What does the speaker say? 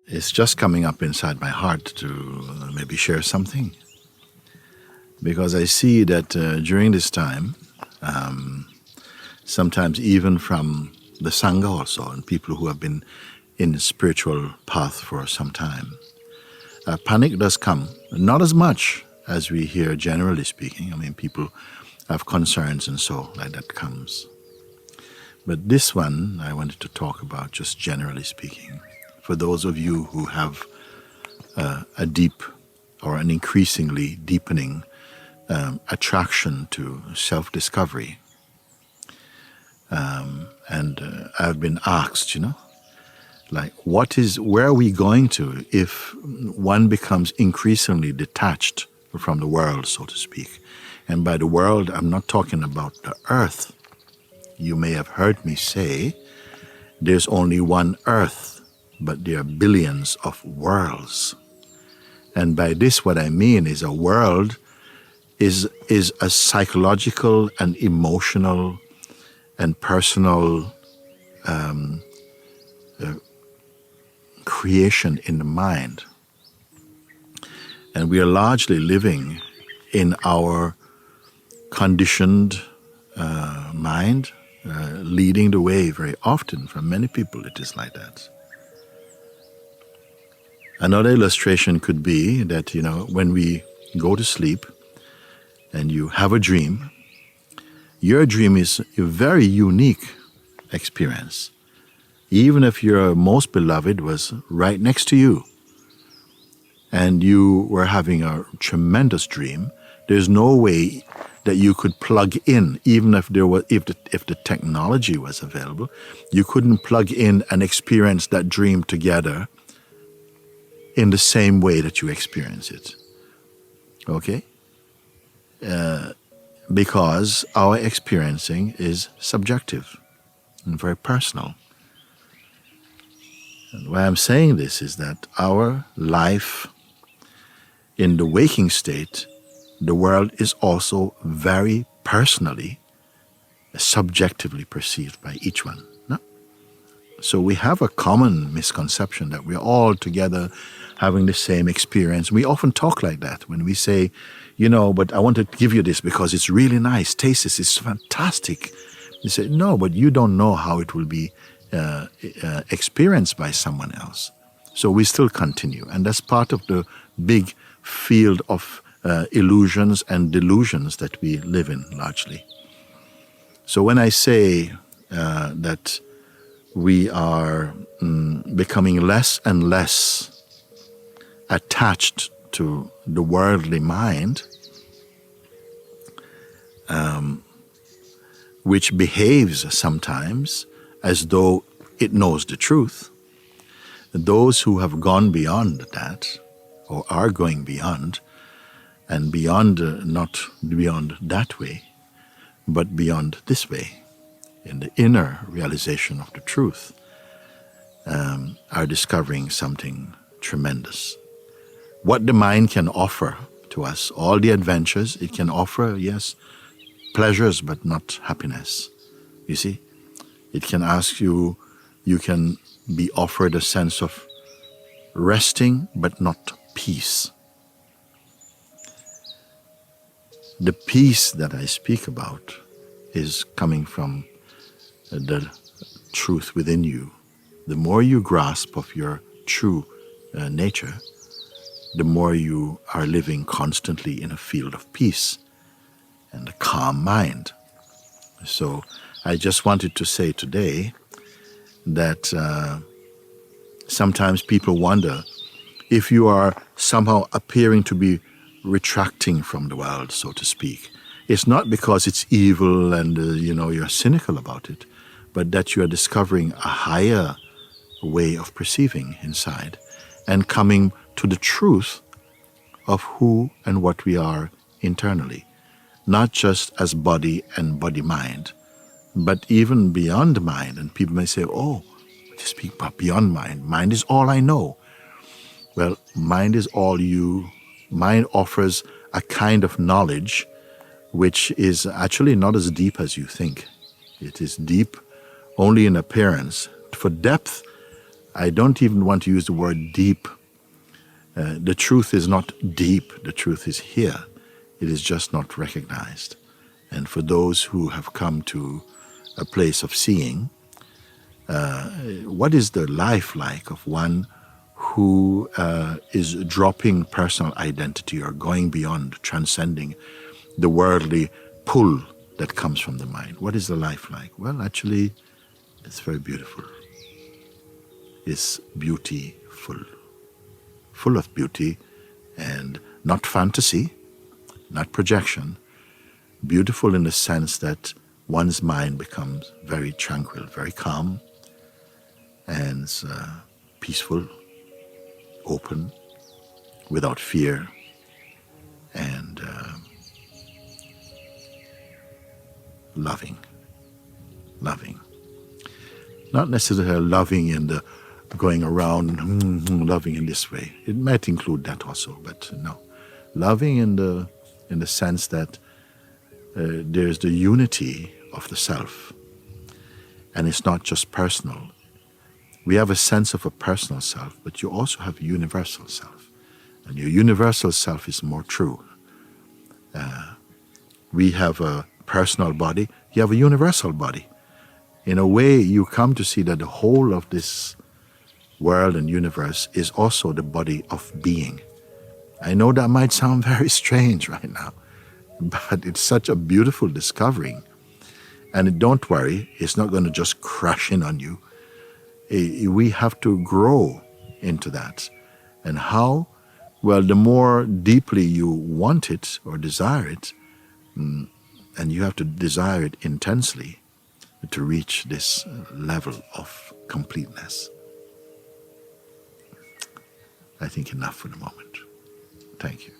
It's just coming up inside my heart to maybe share something. Because I see that during this time, sometimes even from the Sangha also, and people who have been in the spiritual path for some time, panic does come. Not as much as we hear generally speaking. I mean, people have concerns and so like that comes. But this one I wanted to talk about just generally speaking. For those of you who have a deep or an increasingly deepening attraction to self-discovery. And I've been asked, like, where are we going to if one becomes increasingly detached from the world, so to speak? And by the world, I'm not talking about the earth. You may have heard me say, there's only one earth, but there are billions of worlds. And by this, what I mean is a world is a psychological and emotional and personal creation in the mind. And we are largely living in our conditioned mind, leading the way very often. For many people it is like that. Another illustration could be that, when we go to sleep and you have a dream, your dream is a very unique experience. Even if your most beloved was right next to you and you were having a tremendous dream, there's no way that you could plug in, even if the technology was available, you couldn't plug in and experience that dream together in the same way that you experience it. Okay? Because our experiencing is subjective and very personal. And why I'm saying this is that our life in the waking state, the world is also very personally, subjectively perceived by each one. No? So we have a common misconception that we're all together having the same experience. We often talk like that when we say, but I want to give you this because it's really nice. Taste this, it's fantastic. You say, no, but you don't know how it will be experienced by someone else. So we still continue. And that's part of the big field of illusions and delusions that we live in largely. So when I say that we are becoming less and less attached to the worldly mind, which behaves sometimes as though it knows the truth, those who have gone beyond that, or are going beyond, and beyond, not beyond that way, but beyond this way, in the inner realization of the truth, are discovering something tremendous. What the mind can offer to us, all the adventures, it can offer, yes, pleasures, but not happiness. You see? It can ask you can be offered a sense of resting, but not peace. The peace that I speak about is coming from the truth within you. The more you grasp of your true nature, the more you are living constantly in a field of peace and a calm mind. So I just wanted to say today that sometimes people wonder if you are somehow appearing to be retracting from the world, so to speak. It's not because it's evil and you're cynical about it, but that you are discovering a higher way of perceiving inside and coming to the truth of who and what we are internally, not just as body and body-mind, but even beyond mind. And people may say, oh, you speak about beyond mind. Mind is all I know. Well, mind is all you. Mind offers a kind of knowledge which is actually not as deep as you think. It is deep only in appearance. For depth, I don't even want to use the word deep. The truth is not deep. The truth is here. It is just not recognized. And for those who have come to a place of seeing, what is the life like of one who is dropping personal identity or going beyond, transcending the worldly pull that comes from the mind? What is the life like? Well, actually, it's very beautiful. It's beautiful, full of beauty, and not fantasy, not projection, beautiful in the sense that one's mind becomes very tranquil, very calm, and peaceful, open, without fear, and loving. Not necessarily loving in the going around loving in this way. It might include that also, but no. Loving in the sense that there's the unity of the self, and it's not just personal. We have a sense of a personal self, but you also have a universal self, and your universal self is more true. We have a personal body, you have a universal body. In a way, you come to see that the whole of this world and universe is also the body of being. I know that might sound very strange right now, but it's such a beautiful discovering. And don't worry, it's not going to just crash in on you. We have to grow into that. And how? Well, the more deeply you want it or desire it, and you have to desire it intensely to reach this level of completeness. I think enough for the moment. Thank you.